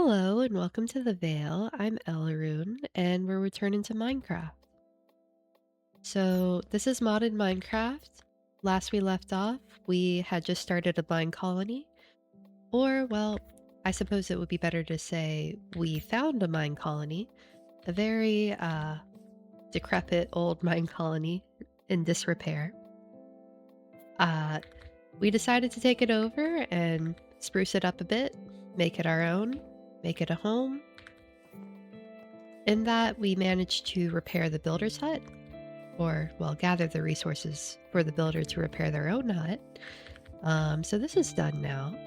Hello and welcome to the Vale. I'm Elroon and we're returning to Minecraft. So this is modded Minecraft. Last we left off, we had just started a mine colony. Or, well, I suppose it would be better to say we found a mine colony. A very decrepit old mine colony in disrepair. Uh, we decided to take it over and spruce it up a bit, make it our own, make it a home. In that, we managed to repair the builder's hut, or, well, gather the resources for the builder to repair their own hut. So this is done now.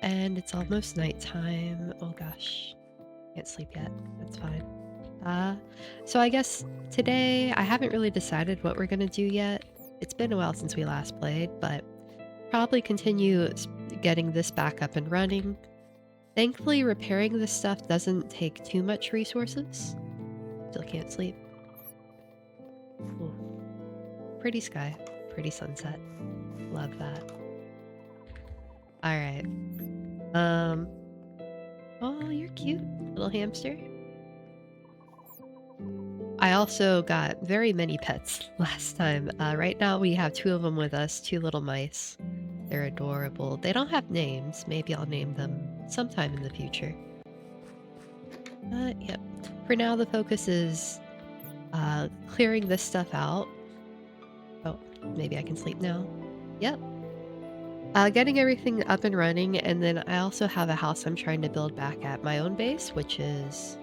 And it's almost nighttime. Oh gosh, can't sleep yet. That's fine. Uh, so I guess today, I haven't really decided what we're gonna do yet. It's been a while since we last played, but probably continue getting this back up and running. Thankfully, repairing this stuff doesn't take too much resources. Still can't sleep. Ooh. Pretty sky, pretty sunset. Love that. Alright. Um. Oh, you're cute, little hamster. I also got very many pets last time. Right now we have two of them with us, two little mice. They're adorable. They don't have names. Maybe I'll name them sometime in the future. Yep. For now, the focus is clearing this stuff out. Oh, maybe I can sleep now. Yep. Getting everything up and running, and then I also have a house I'm trying to build back at my own base, which is,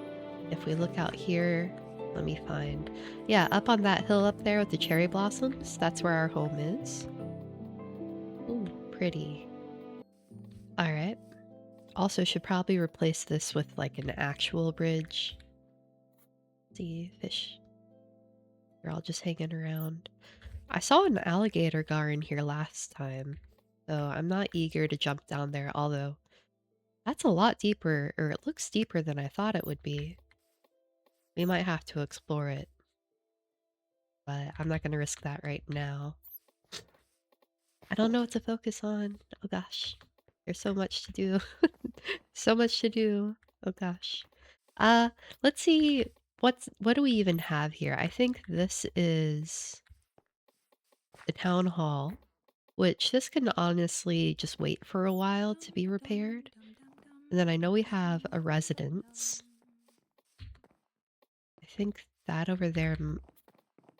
if we look out here, let me find. Yeah, up on that hill up there with the cherry blossoms, that's where our home is. Ooh, pretty. Alright. Also should probably replace this with like an actual bridge. See, fish. They're all just hanging around. I saw an alligator gar in here last time, so I'm not eager to jump down there, although that's a lot deeper, or it looks deeper than I thought it would be. We might have to explore it, but I'm not going to risk that right now. I don't know what to focus on. Oh gosh, there's so much to do. So much to do. Oh gosh. Uh, let's see, what do we even have here? I think this is the town hall, which this can honestly just wait for a while to be repaired. And then I know we have a residence. I think that over there,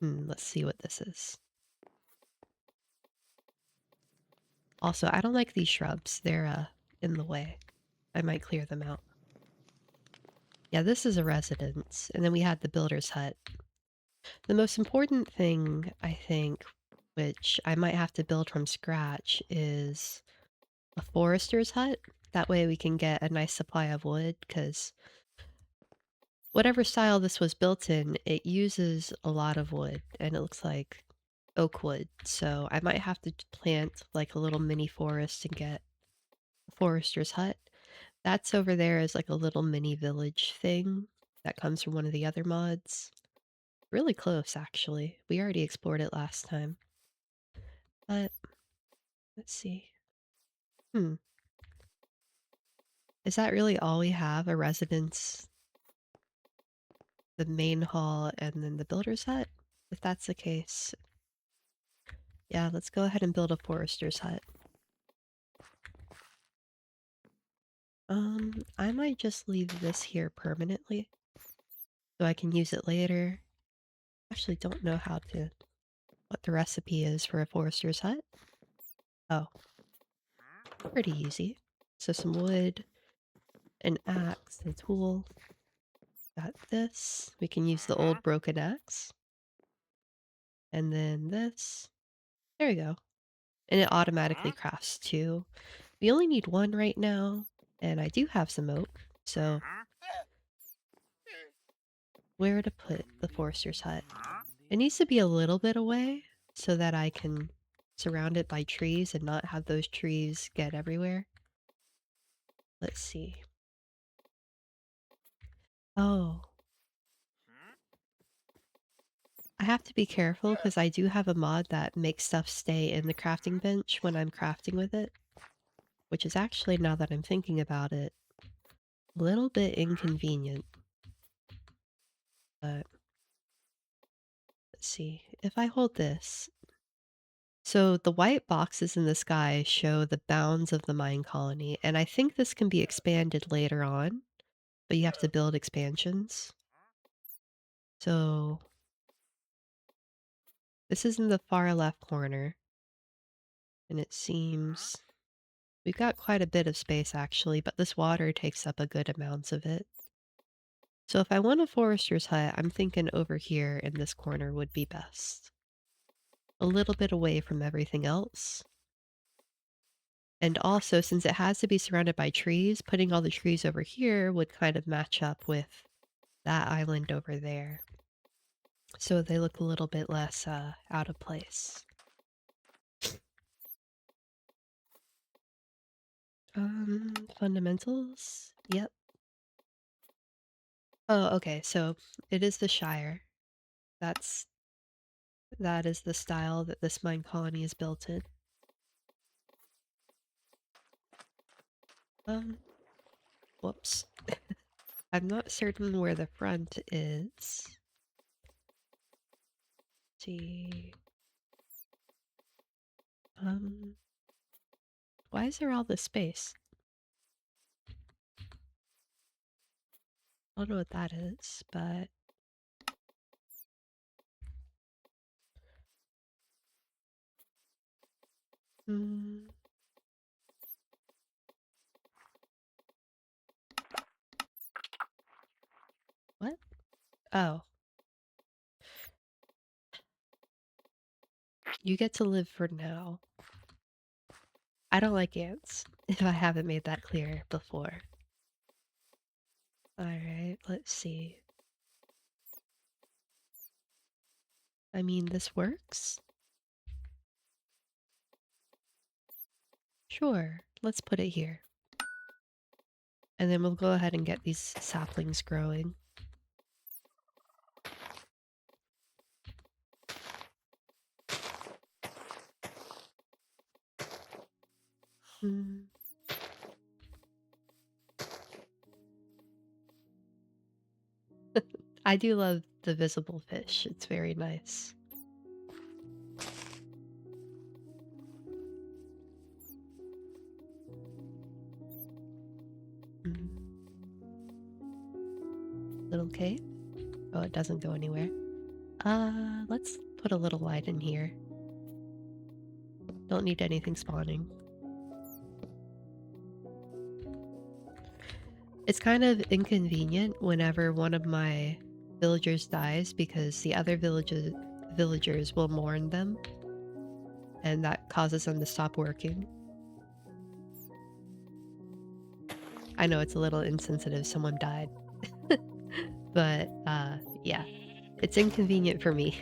let's see what this is. Also, I don't like these shrubs. They're, in the way. I might clear them out. Yeah, this is a residence. And then we had the builder's hut. The most important thing, I think, which I might have to build from scratch, is a forester's hut. That way we can get a nice supply of wood, because whatever style this was built in, it uses a lot of wood, and it looks like oak wood. So I might have to plant like a little mini forest and get a forester's hut. That's over there is like a little mini village thing that comes from one of the other mods. Really close, actually. We already explored it last time. But, let's see. Hmm. Is that really all we have? A residence, the main hall, and then the builder's hut? If that's the case, yeah, let's go ahead and build a forester's hut. I might just leave this here permanently, so I can use it later. Actually don't know what the recipe is for a forester's hut. Oh, pretty easy. So some wood, an axe, a tool. Got this. We can use the old broken axe. And then this. There we go. And it automatically crafts two. We only need one right now, and I do have some oak, so where to put the forester's hut? It needs to be a little bit away so that I can surround it by trees and not have those trees get everywhere. Let's see. Oh, I have to be careful because I do have a mod that makes stuff stay in the crafting bench when I'm crafting with it, which is actually, now that I'm thinking about it, Little bit inconvenient, but let's see. If I hold this, so the white boxes in the sky show the bounds of the mine colony, and I think this can be expanded later on, but you have to build expansions. So this is in the far left corner, and it seems we've got quite a bit of space actually, but this water takes up a good amount of it. So if I want a forester's hut, I'm thinking over here in this corner would be best. A little bit away from everything else. And also, since it has to be surrounded by trees, putting all the trees over here would kind of match up with that island over there. So they look a little bit less out of place. Fundamentals? Yep. Oh, okay, so it is the Shire. That's that is the style that this mine colony is built in. Um, whoops. I'm not certain where the front is. See. Um, why is there all this space? I don't know what that is, but hmm, what? Oh, you get to live for now. I don't like ants, if I haven't made that clear before. Alright, let's see. I mean, this works? Sure, let's put it here. And then we'll go ahead and get these saplings growing. Hmm. I do love the visible fish, it's very nice. Hmm. Little cave? Oh, it doesn't go anywhere. Let's put a little light in here. Don't need anything spawning. It's kind of inconvenient whenever one of my villagers dies because the other villagers will mourn them, and that causes them to stop working. I know it's a little insensitive, someone died. But, yeah. It's inconvenient for me.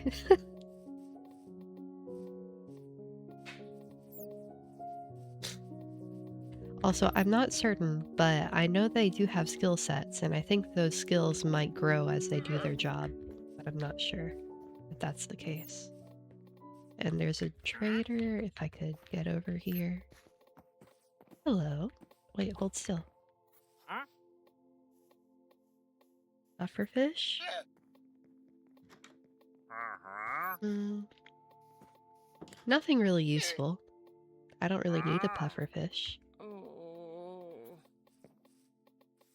Also, I'm not certain, but I know they do have skill sets, and I think those skills might grow as they do their job, but I'm not sure if that's the case. And there's a trader, if I could get over here. Hello. Wait, hold still. Pufferfish? Hmm. Nothing really useful. I don't really need a pufferfish.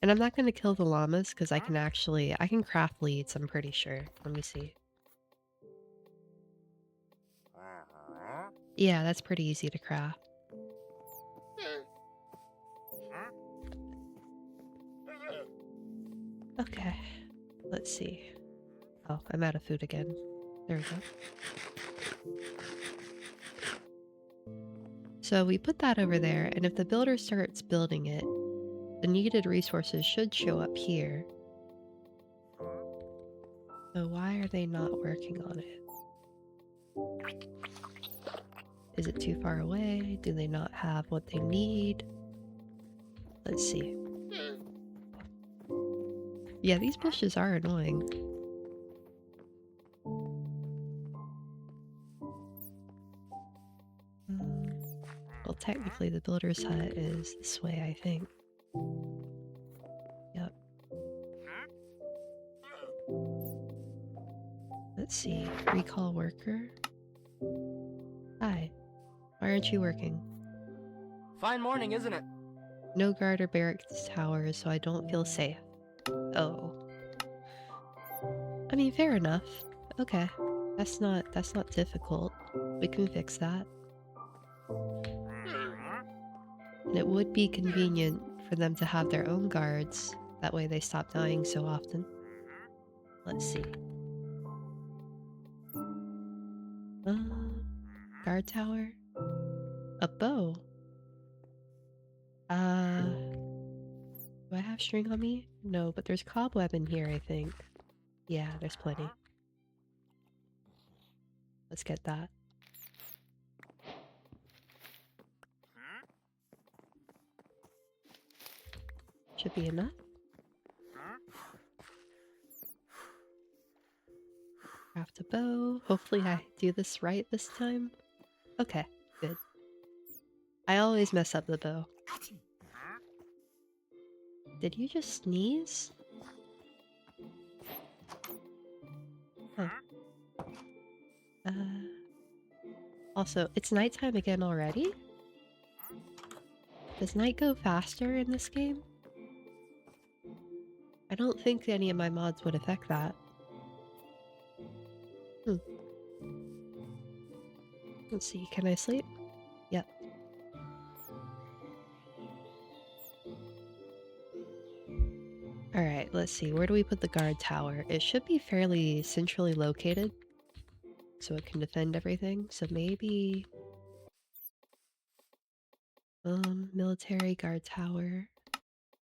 And I'm not gonna kill the llamas because I can craft leads, I'm pretty sure. Let me see. Yeah, that's pretty easy to craft. Okay, let's see. Oh, I'm out of food again. There we go. So we put that over there, and if the builder starts building it, the needed resources should show up here. So why are they not working on it? Is it too far away? Do they not have what they need? Let's see. Yeah, these bushes are annoying. Well, technically the builder's hut is this way, I think. Let's see. Recall worker. Hi. Why aren't you working? Fine morning, isn't it? No guard or barracks towers, so I don't feel safe. Oh. I mean, fair enough. Okay. That's not difficult. We can fix that. And it would be convenient for them to have their own guards. That way they stop dying so often. Let's see. Uh, guard tower. A bow. Do I have string on me? No, but there's cobweb in here, I think. Yeah, there's plenty. Let's get that. Should be enough. Craft a bow. Hopefully I do this right this time. Okay, good. I always mess up the bow. Did you just sneeze? Huh. Uh... Also, it's nighttime again already? Does night go faster in this game? I don't think any of my mods would affect that. Hmm. Let's see, can I sleep? Yep. Alright, let's see, where do we put the guard tower? It should be fairly centrally located, so it can defend everything, so maybe... military guard tower.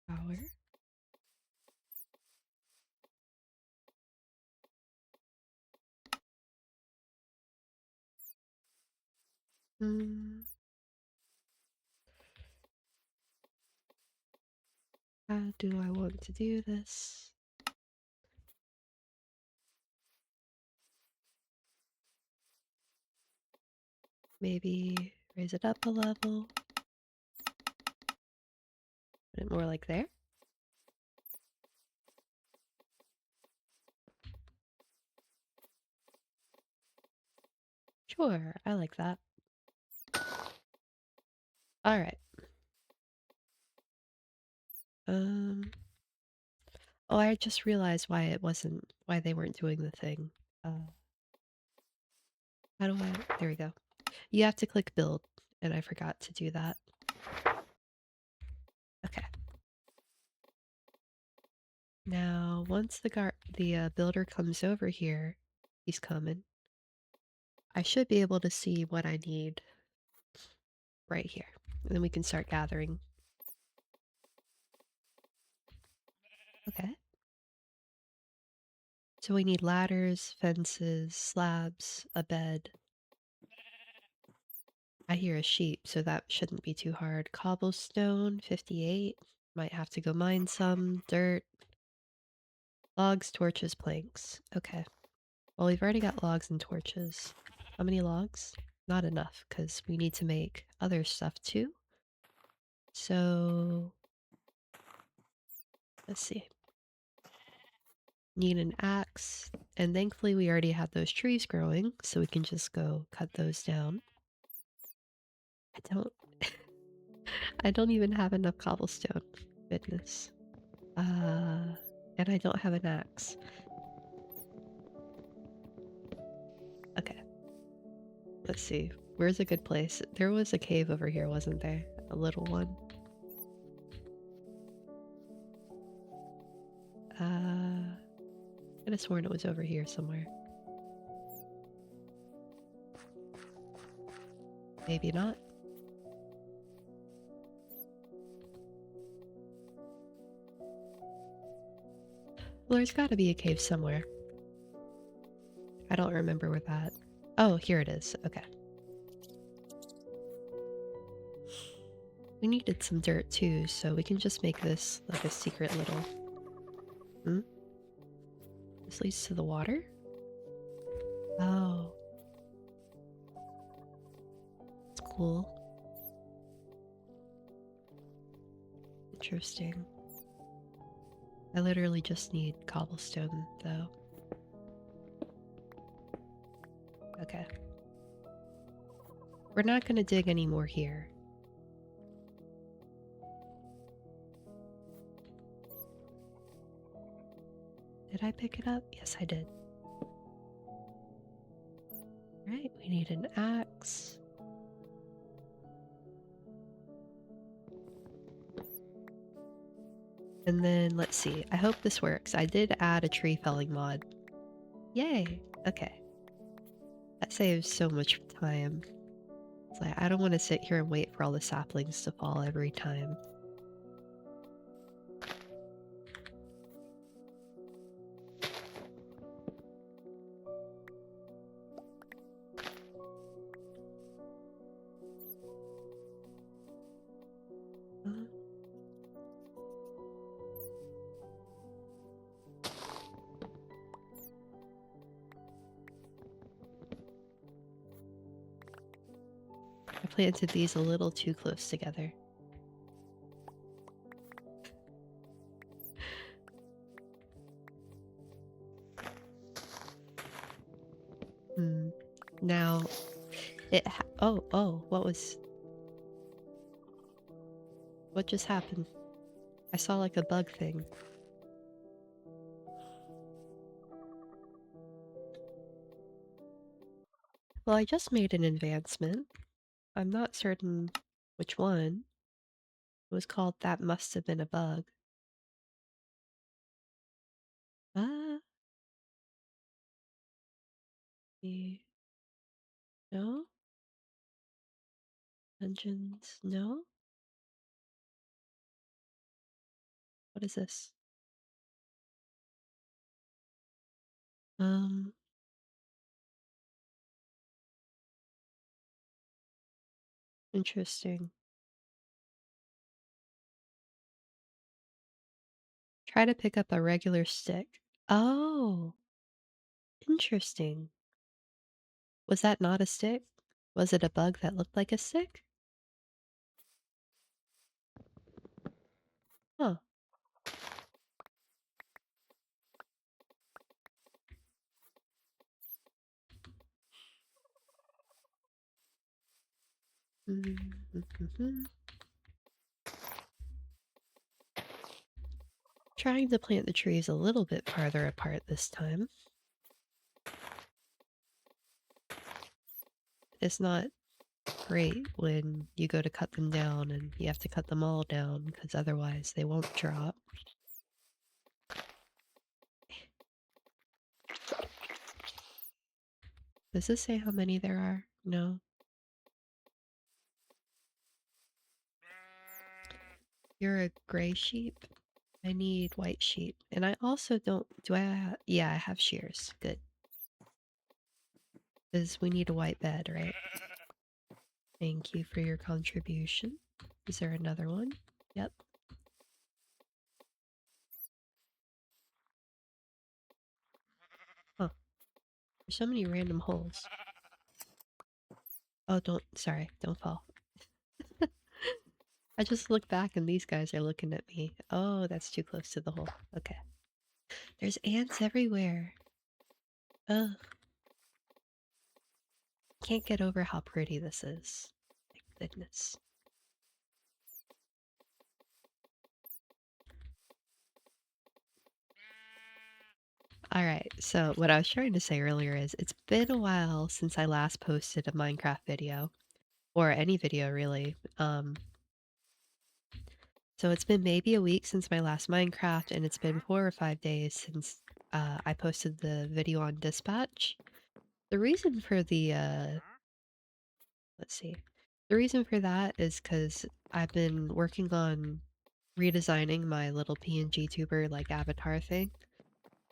Tower? Hmm... How do I want to do this? Maybe raise it up a level. Put it more like there. Sure, I like that. Alright. Oh, I just realized why they weren't doing the thing. How do I... There we go. You have to click build, and I forgot to do that. Okay. Now, once the builder comes over here, he's coming. I should be able to see what I need right here. And then we can start gathering. Okay. So we need ladders, fences, slabs, a bed. I hear a sheep, so that shouldn't be too hard. Cobblestone, 58. Might have to go mine some. Dirt. Logs, torches, planks. Okay. Well, we've already got logs and torches. How many logs? Not enough, because we need to make other stuff too. So... let's see. Need an axe. And thankfully we already have those trees growing, so we can just go cut those down. I don't... I don't even have enough cobblestone. Goodness. And I don't have an axe. Okay. Let's see. Where's a good place? There was a cave over here, wasn't there? A little one. I could have sworn it was over here somewhere. Maybe not. Well, there's gotta be a cave somewhere. I don't remember where that... Oh, here it is. Okay. We needed some dirt too, so we can just make this like a secret little... Hmm? This leads to the water? Oh. It's cool. Interesting. I literally just need cobblestone, though. Okay. We're not gonna dig any more here. Did I pick it up? Yes, I did. Right, we need an axe. And then let's see. I hope this works. I did add a tree felling mod. Yay! Okay. That saves so much time. It's like I don't want to sit here and wait for all the saplings to fall every time. Uh, I planted these a little too close together. Hmm. Now, oh, what just happened? I saw like a bug thing. Well, I just made an advancement. I'm not certain which one. It was called That Must Have Been a Bug. Ah, no? Dungeons, no? What is this? Um, Interesting. Try to pick up a regular stick. Oh, interesting. Was that not a stick? Was it a bug that looked like a stick? Huh. Mm-hmm. Trying to plant the trees a little bit farther apart this time. It's not great when you go to cut them down and you have to cut them all down because otherwise they won't drop. Does this say how many there are? No. You're a gray sheep? I need white sheep. And I also don't... Yeah, I have shears. Good. Because we need a white bed, right? Thank you for your contribution. Is there another one? Yep. Huh. There's so many random holes. Oh, sorry, don't fall. I just look back and these guys are looking at me. Oh, that's too close to the hole. Okay. There's ants everywhere. Ugh. Can't get over how pretty this is. My goodness. Alright, so what I was trying to say earlier is it's been a while since I last posted a Minecraft video. Or any video really. So it's been maybe a week since my last Minecraft, and it's been 4 or 5 days since I posted the video on Dispatch. The reason for let's see. The reason for that is because I've been working on redesigning my little PNG tuber like avatar thing.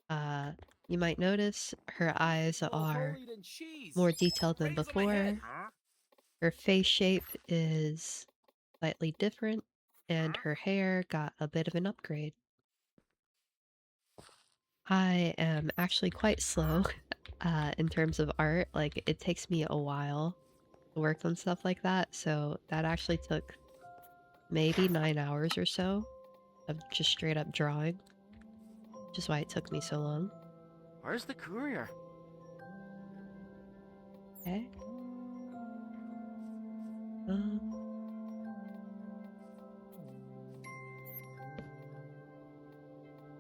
Uh, you might notice her eyes More are holy than cheese. more detailed than Right over my head, before. huh? Her face shape is slightly different, and her hair got a bit of an upgrade. I am actually quite slow in terms of art. Like, it takes me a while to work on stuff like that. So that actually took maybe 9 hours or so of just straight up drawing, which is why it took me so long. Where's the courier? Okay. Um,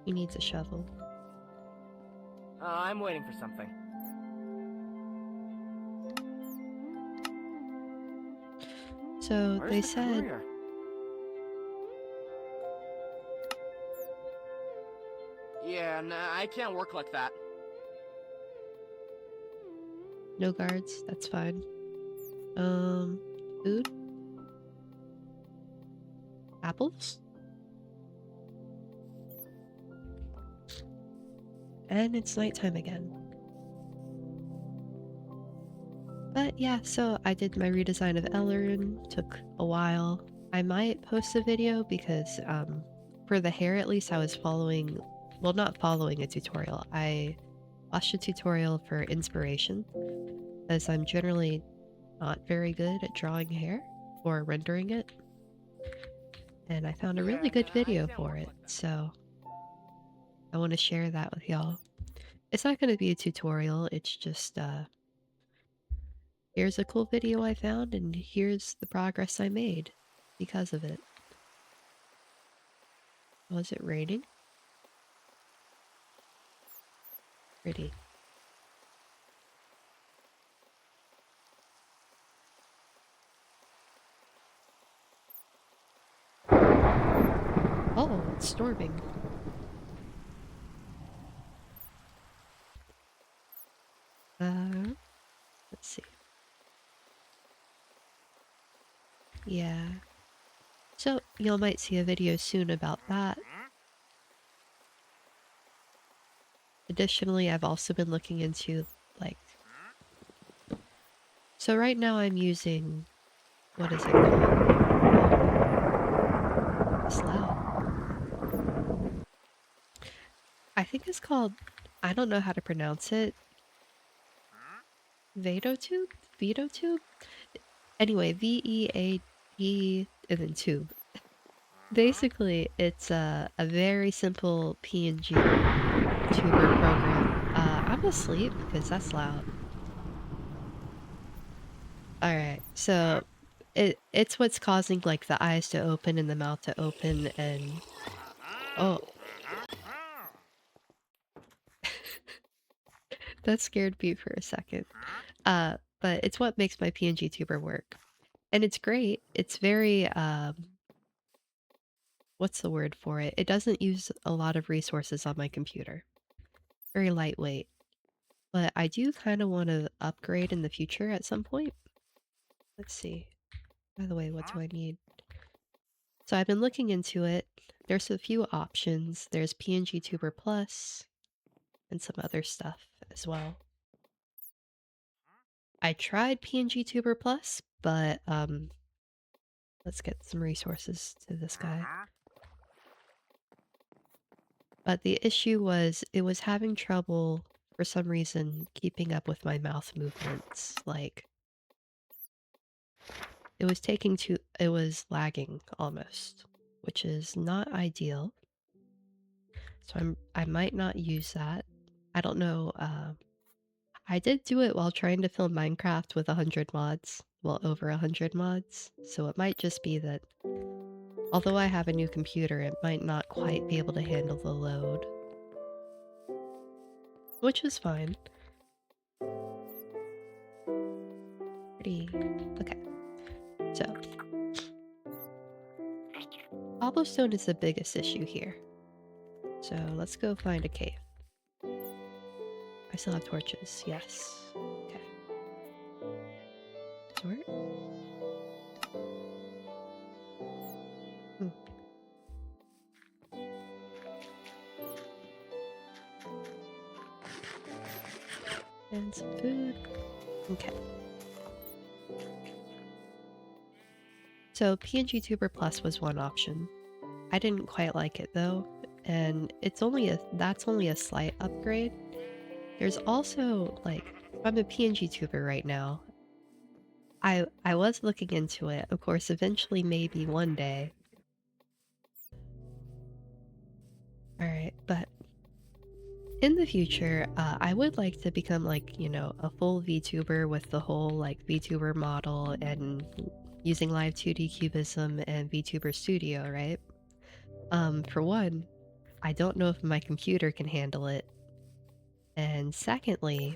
he needs a shovel. I'm waiting for something. So Where's they the said courier? Yeah, nah, I can't work like that. no guards. That's fine. Food? Apples? And it's nighttime again. But yeah, so I did my redesign of Ellerin. Took a while. I might post a video because for the hair at least I was following, well, not following a tutorial. I watched a tutorial for inspiration as I'm generally not very good at drawing hair or rendering it. And I found a Yeah, really nah, good I video can't for work it. like that. So I want to share that with y'all. It's not going to be a tutorial. It's just here's a cool video I found and here's the progress I made because of it. Was it raining? Pretty. Oh, it's storming. Let's see. Yeah. So, y'all might see a video soon about that. Additionally, I've also been looking into, like... So right now I'm using... What is it called? It's loud. I think it's called... I don't know how to pronounce it. Vadotube? Vedotube? Anyway, V-E-A-D and then tube. Basically, it's a very simple PNG tuber program. I'm asleep because that's loud. Alright, so it's what's causing like the eyes to open and the mouth to open and oh, that scared me for a second. But it's what makes my PNG tuber work. And it's great. It's very what's the word for it? It doesn't use a lot of resources on my computer. Very lightweight. But I do kind of want to upgrade in the future at some point. Let's see. By the way, what do I need? So I've been looking into it. There's a few options. There's PNG Tuber Plus and some other stuff as well. I tried PNG Tuber Plus, but let's get some resources to this guy. But the issue was it was having trouble for some reason keeping up with my mouth movements. Like it was lagging almost, which is not ideal. So I might not use that. I don't know. I did do it while trying to film Minecraft with 100 mods. Well, over 100 mods. So it might just be that although I have a new computer, it might not quite be able to handle the load. Which is fine. Pretty... Okay. So... Cobblestone is the biggest issue here. So let's go find a cave. I still have torches, yes. Okay. Sort? Hmm. And some food. Okay. So PNG Tuber Plus was one option. I didn't quite like it though, and that's only a slight upgrade. There's also like I'm a PNG tuber right now. I was looking into it, of course, eventually maybe one day. Alright, but In the future, I would like to become like, a full VTuber with the whole like VTuber model and using live 2D cubism and VTuber Studio, right? For one, I don't know if my computer can handle it. And secondly,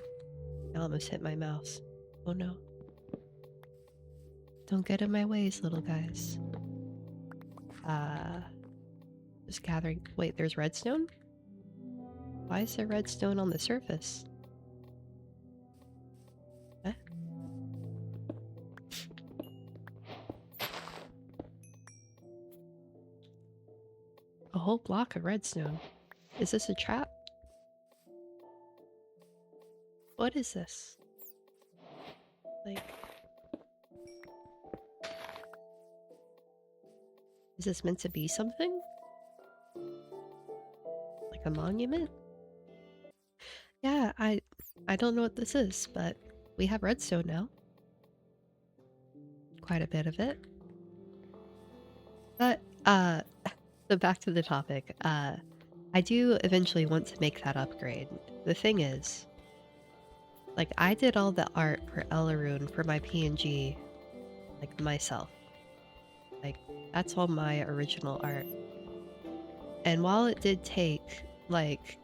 I almost hit my mouse. Oh no. Don't get in my ways, little guys. Uh, just gathering. Wait, there's redstone? Why is there redstone on the surface? Huh? A whole block of redstone. Is this a trap? What is this? Like, is this meant to be something? Like a monument? Yeah, I don't know what this is, but we have redstone now. Quite a bit of it. But so back to the topic. I do eventually want to make that upgrade. The thing is, like I did all the art for Elaroon for my PNG, like myself. Like that's all my original art. And while it did take like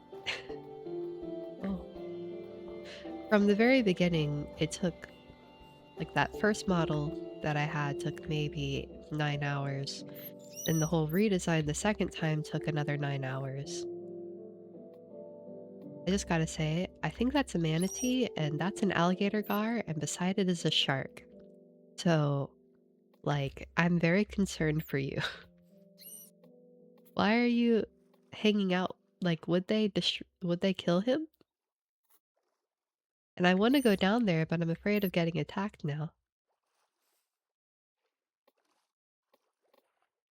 oh, from the very beginning, it took like that first model that I had took maybe 9 hours. And the whole redesign the second time took another 9 hours. I just gotta say, I think that's a manatee, and that's an alligator gar, and beside it is a shark. So, like, I'm very concerned for you. Why are you hanging out? Like, would they kill him? And I want to go down there, but I'm afraid of getting attacked now.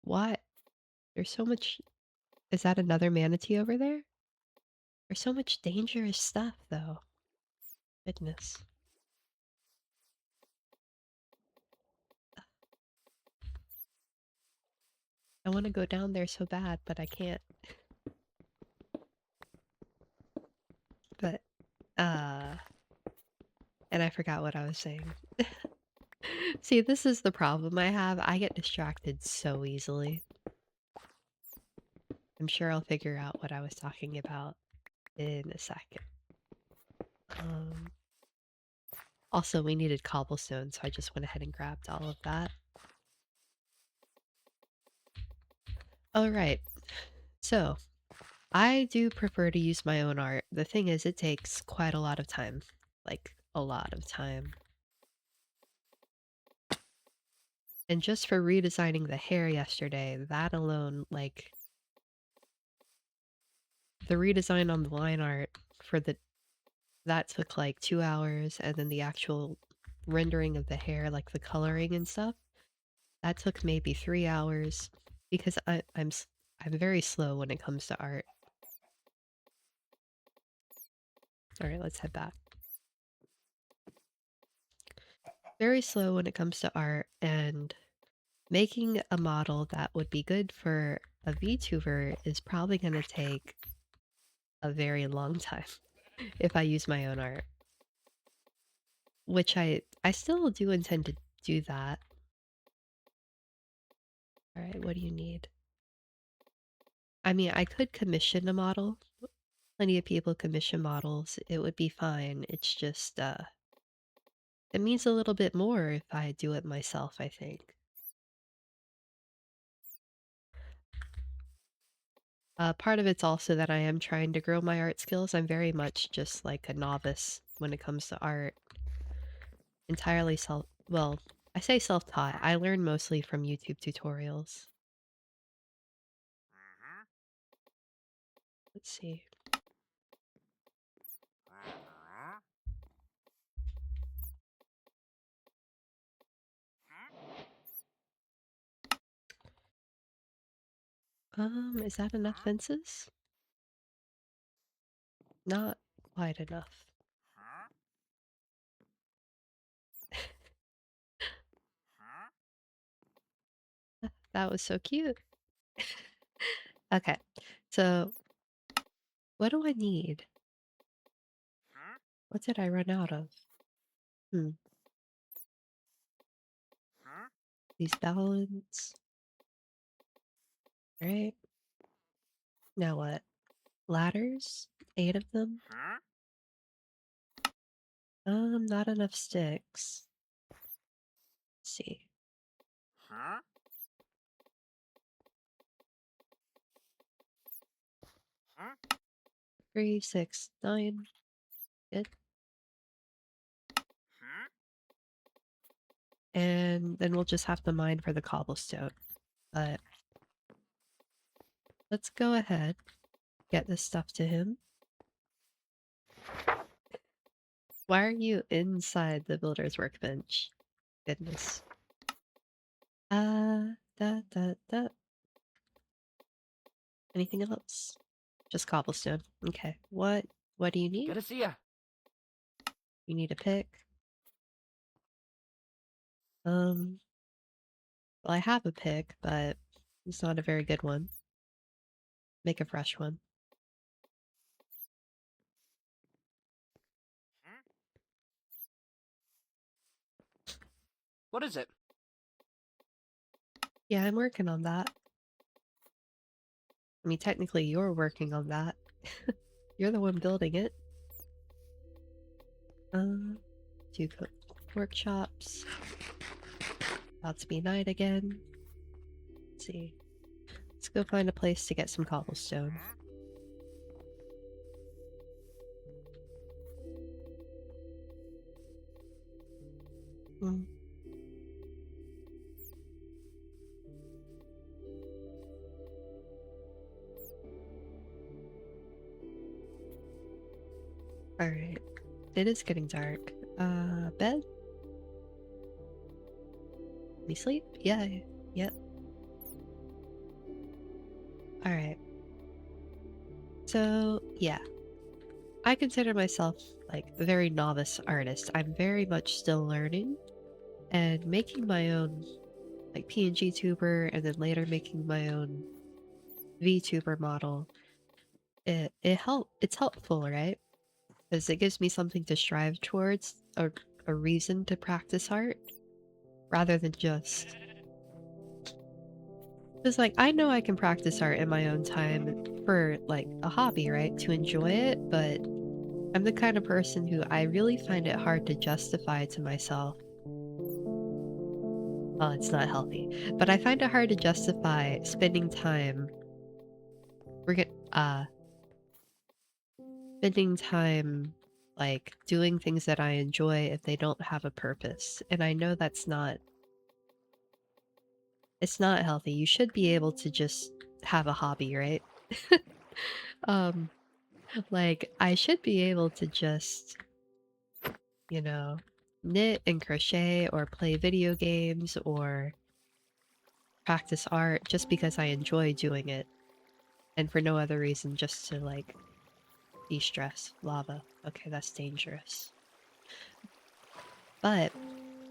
What? There's so much. Is that another manatee over there? There's so much dangerous stuff, though. Goodness. I want to go down there so bad, but I can't. But, uh, and I forgot what I was saying. See, this is the problem I have. I get distracted so easily. I'm sure I'll figure out what I was talking about in a second. Um, Also, we needed cobblestone, so I just went ahead and grabbed all of that. Alright, so I do prefer to use my own art. The thing is, it takes quite a lot of time. Like, a lot of time. And just for redesigning the hair yesterday, that alone, like, the redesign on the line art for that took like 2 hours, and then the actual rendering of the hair, like the coloring and stuff, that took maybe 3 hours because I'm very slow when it comes to art. All right, let's head back. Very slow when it comes to art, and making a model that would be good for a VTuber is probably going to take a very long time if I use my own art, which I still do intend to do that. All right, what do you need? I mean, I could commission a model. Plenty of people commission models. It would be fine. It's just, it means a little bit more if I do it myself, I think. Part of it's also that I am trying to grow my art skills. I'm very much just like a novice when it comes to art. Entirely well, I say self-taught. I learn mostly from YouTube tutorials. Let's see. Is that enough fences? Not quite enough. That was so cute. Okay, so what do I need? What did I run out of? Hmm. These balance. Right. Now what? Ladders? 8 of them? Not enough sticks. Let's see. 3, 6, 9. Good. And then we'll just have to mine for the cobblestone. But let's go ahead, get this stuff to him. Why are you inside the builder's workbench? Goodness. Da da da. Anything else? Just cobblestone. Okay. What do you need? Good to see ya. You need a pick. Well, I have a pick, but it's not a very good one. Make a fresh one. What is it? Yeah, I'm working on that. I mean, technically, you're working on that. You're the one building it. 2 workshops. About to be night again. Let's see. Let's go find a place to get some cobblestone. Mm. Alright. It is getting dark. Bed? We sleep? Yeah. Yep. Alright. So, yeah. I consider myself, like, a very novice artist. I'm very much still learning. And making my own, like, PNG tuber, and then later making my own VTuber model, it's helpful, right? Because it gives me something to strive towards, a reason to practice art, rather than just... Because, like, I know I can practice art in my own time for, like, a hobby, right? To enjoy it, but I'm the kind of person who I really find it hard to justify to myself. Well, it's not healthy, but I find it hard to justify spending time... We're get spending time, like, doing things that I enjoy if they don't have a purpose. And I know that's not... It's not healthy. You should be able to just have a hobby, right? Um, like, I should be able to just, you know, knit and crochet or play video games or practice art just because I enjoy doing it. And for no other reason, just to, like, de-stress. Lava. Okay, that's dangerous. But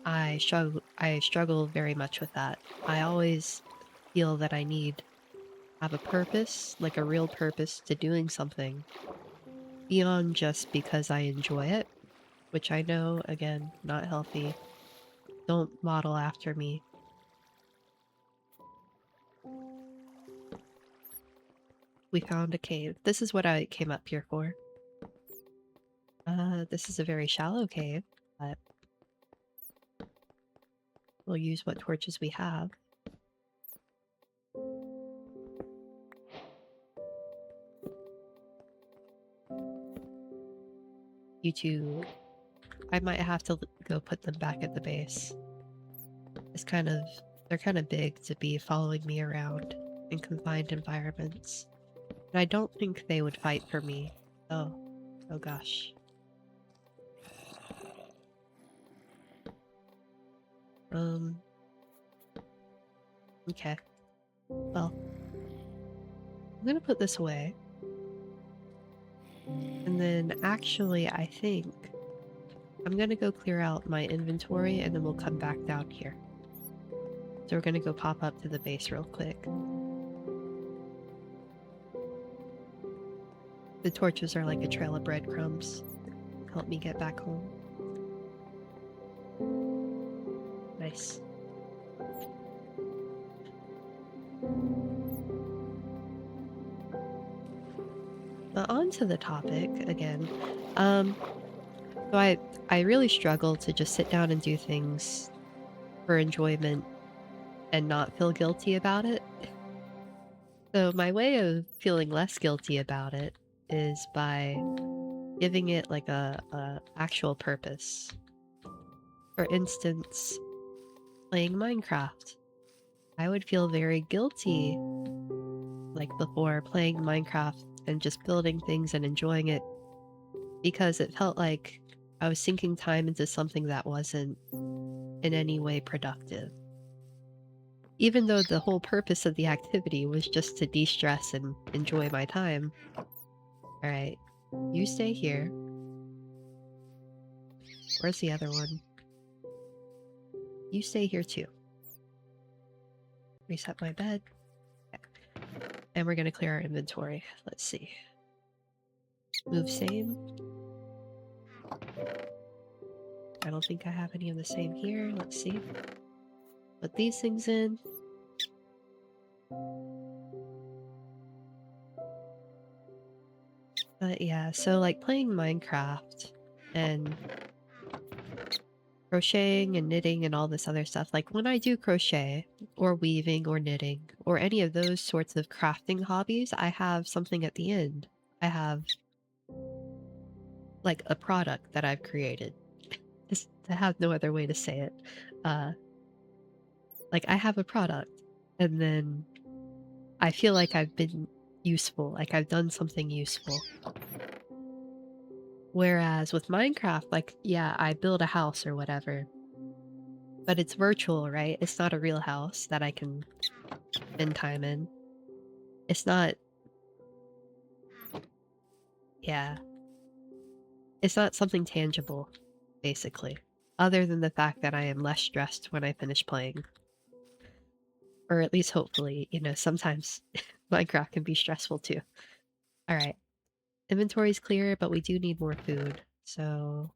I struggle very much with that. I always feel that I need have a purpose, like a real purpose to doing something beyond just because I enjoy it, which I know, again, not healthy. Don't model after me. We found a cave. This is what I came up here for. This is a very shallow cave, but we'll use what torches we have. You two, I might have to go put them back at the base. They're kind of big to be following me around in confined environments. And I don't think they would fight for me. Oh, oh gosh. Okay. Well, I'm gonna put this away. And then actually, I think I'm gonna go clear out my inventory and then we'll come back down here. So we're gonna go pop up to the base real quick. The torches are like a trail of breadcrumbs. help me get back home. Nice. But on to the topic again. Um, so I really struggle to just sit down and do things for enjoyment and not feel guilty about it. So my way of feeling less guilty about it is by giving it like a actual purpose. For instance, playing Minecraft. I would feel very guilty like before playing Minecraft and just building things and enjoying it because it felt like I was sinking time into something that wasn't in any way productive. Even though the whole purpose of the activity was just to de-stress and enjoy my time. All right, you stay here. Where's the other one? You stay here too. Reset my bed. Okay. And we're gonna clear our inventory. Let's see. Move same. I don't think I have any of the same here. Let's see. Put these things in. But yeah, so like playing Minecraft and crocheting and knitting and all this other stuff. Like when I do crochet or weaving or knitting or any of those sorts of crafting hobbies, I have something at the end. I have like a product that I've created. Just to have no other way to say it. Uh like I have a product and then I feel like I've been useful, like I've done something useful. Whereas with Minecraft, like, yeah, I build a house or whatever, but it's virtual, right? It's not a real house that I can spend time in. It's not, yeah, it's not something tangible, basically. Other than the fact that I am less stressed when I finish playing. Or at least hopefully, sometimes Minecraft can be stressful too. Alright, inventory's clear, but we do need more food. So,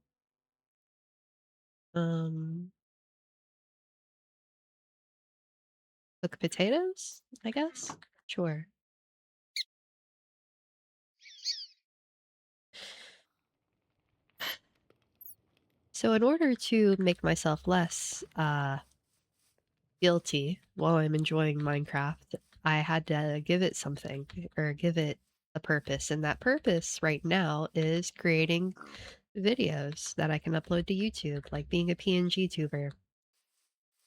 um, cook potatoes, I guess? Sure. So in order to make myself less guilty while I'm enjoying Minecraft, I had to give it something or give it a purpose. And that purpose right now is creating videos that I can upload to YouTube, like being a PNG tuber.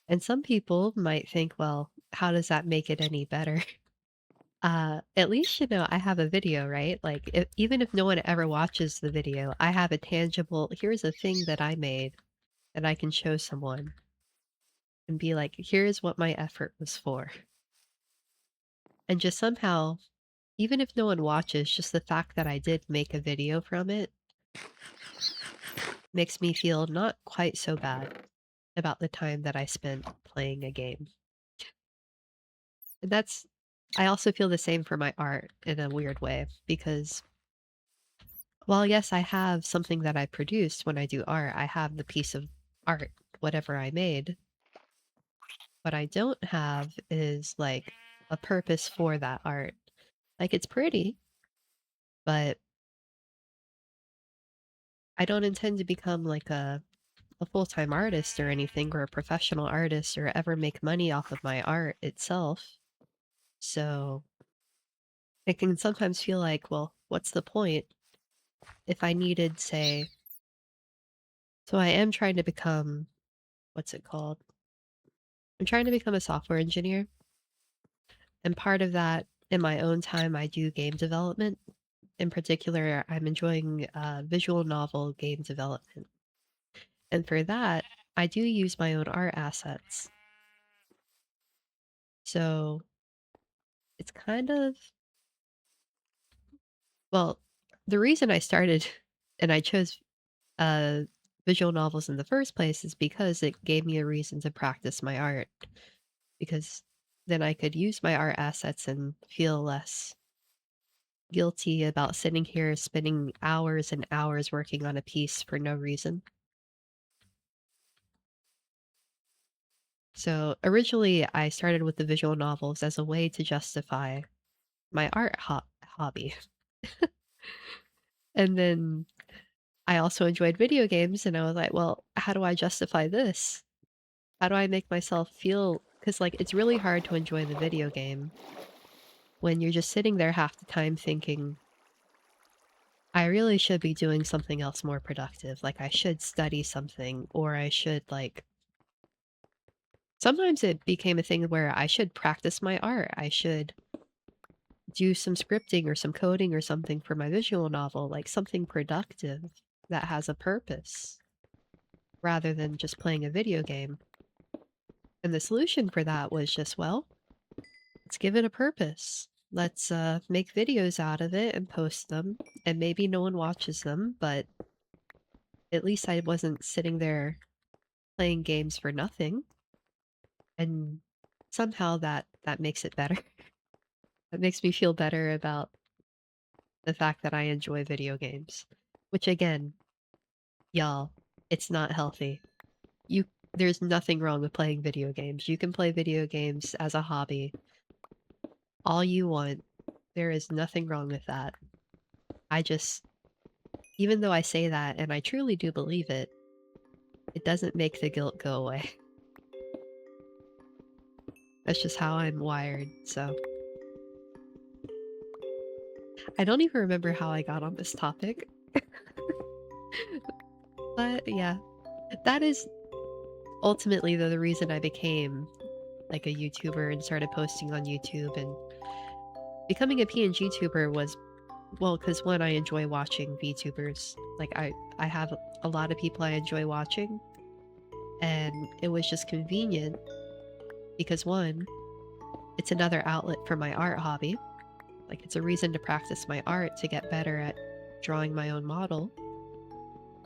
And some people might think, well, how does that make it any better? At least I have a video, right? Like even if no one ever watches the video, I have a tangible, here's a thing that I made that I can show someone and be like, here's what my effort was for. And just somehow, even if no one watches, just the fact that I did make a video from it makes me feel not quite so bad about the time that I spent playing a game. And I also feel the same for my art in a weird way because while yes, I have something that I produced when I do art, I have the piece of art, whatever I made. What I don't have is like a purpose for that art. Like it's pretty, but I don't intend to become like a full-time artist or anything or a professional artist or ever make money off of my art itself. So it can sometimes feel like, well, what's the point if I needed, say, so I am trying to become, what's it called? I'm trying to become a software engineer. And part of that, in my own time, I do game development. In particular, I'm enjoying visual novel game development. And for that, I do use my own art assets. So it's kind of, well, the reason I started and I chose uh, visual novels in the first place is because it gave me a reason to practice my art. Because then I could use my art assets and feel less guilty about sitting here spending hours and hours working on a piece for no reason. So originally, I started with the visual novels as a way to justify my art hobby. And then I also enjoyed video games, and I was like, well, how do I justify this? How do I make myself feel? Because, like, it's really hard to enjoy the video game when you're just sitting there half the time thinking, I really should be doing something else more productive. Like, I should study something, or I should, like, sometimes it became a thing where I should practice my art. I should do some scripting or some coding or something for my visual novel, like something productive that has a purpose rather than just playing a video game. And the solution for that was just, well, let's give it a purpose. Let's make videos out of it and post them. And maybe no one watches them, but at least I wasn't sitting there playing games for nothing. And somehow that makes it better. That makes me feel better about the fact that I enjoy video games. Which again, y'all, it's not healthy. You There's nothing wrong with playing video games. You can play video games as a hobby all you want. There is nothing wrong with that. I just even though I say that and I truly do believe it, it doesn't make the guilt go away. That's just how I'm wired, so I don't even remember how I got on this topic. But yeah, that is ultimately the reason I became like a YouTuber and started posting on YouTube, and becoming a PNG tuber was, well, because one, I enjoy watching VTubers. Like I have a lot of people I enjoy watching, and it was just convenient because one, it's another outlet for my art hobby. Like it's a reason to practice my art to get better at drawing my own model.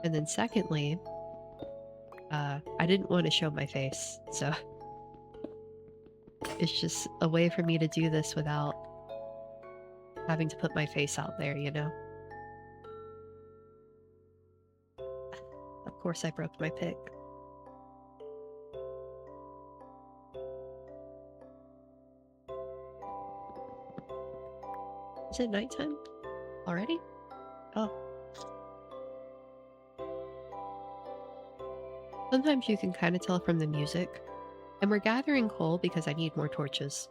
And then secondly, I didn't want to show my face, so it's just a way for me to do this without having to put my face out there, you know? Of course I broke my pick. Is it nighttime already? Oh. Sometimes you can kind of tell from the music. And we're gathering coal because I need more torches.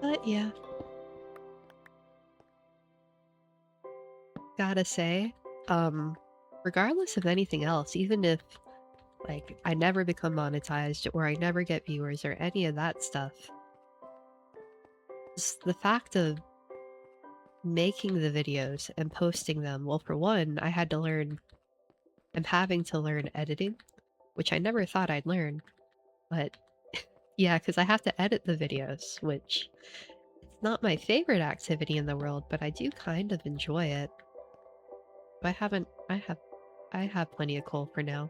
But yeah, gotta say, um, regardless of anything else, even if like I never become monetized or I never get viewers or any of that stuff, just the fact of making the videos and posting them, well, for one, I'm having to learn editing, which I never thought I'd learn, but yeah, because I have to edit the videos, which it's not my favorite activity in the world, but I do kind of enjoy it. But I have plenty of coal for now.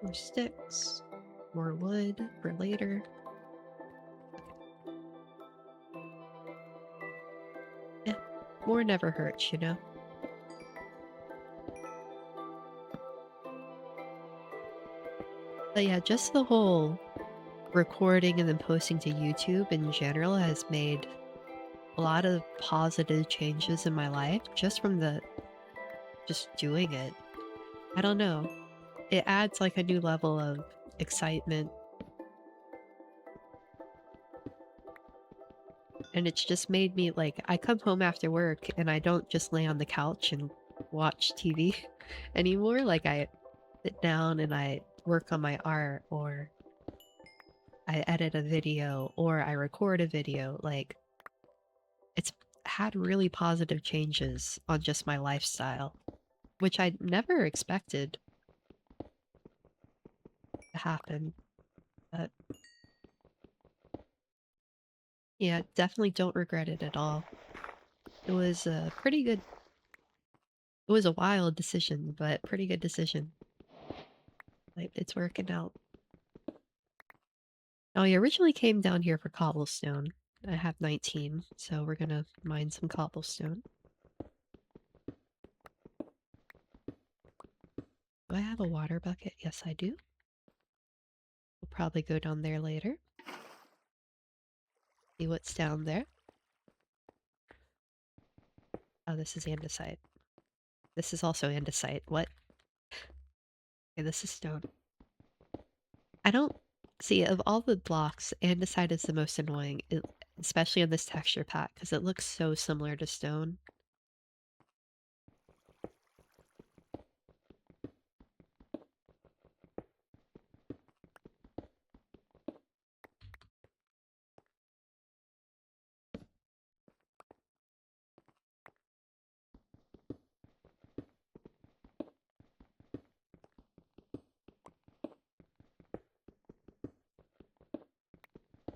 More sticks, more wood for later. Yeah, more never hurts, you know? But yeah, just the whole recording and then posting to YouTube in general has made a lot of positive changes in my life just from the just doing it. I don't know. It adds like a new level of excitement, and it's just made me like I come home after work and I don't just lay on the couch and watch TV anymore. Like I sit down and I work on my art, or I edit a video, or I record a video. Like it's had really positive changes on just my lifestyle, which I never expected to happen. But yeah, definitely don't regret it at all. It was a pretty good, it was a wild decision, but pretty good decision. But Like, it's working out. Oh, I originally came down here for cobblestone. I have 19, so we're gonna mine some cobblestone. Do I have a water bucket? Yes, I do. We'll probably go down there later. See what's down there. Oh, this is andesite. This is also andesite. What? Okay, this is stone. I don't see, of all the blocks, andesite is the most annoying, especially in this texture pack, because it looks so similar to stone.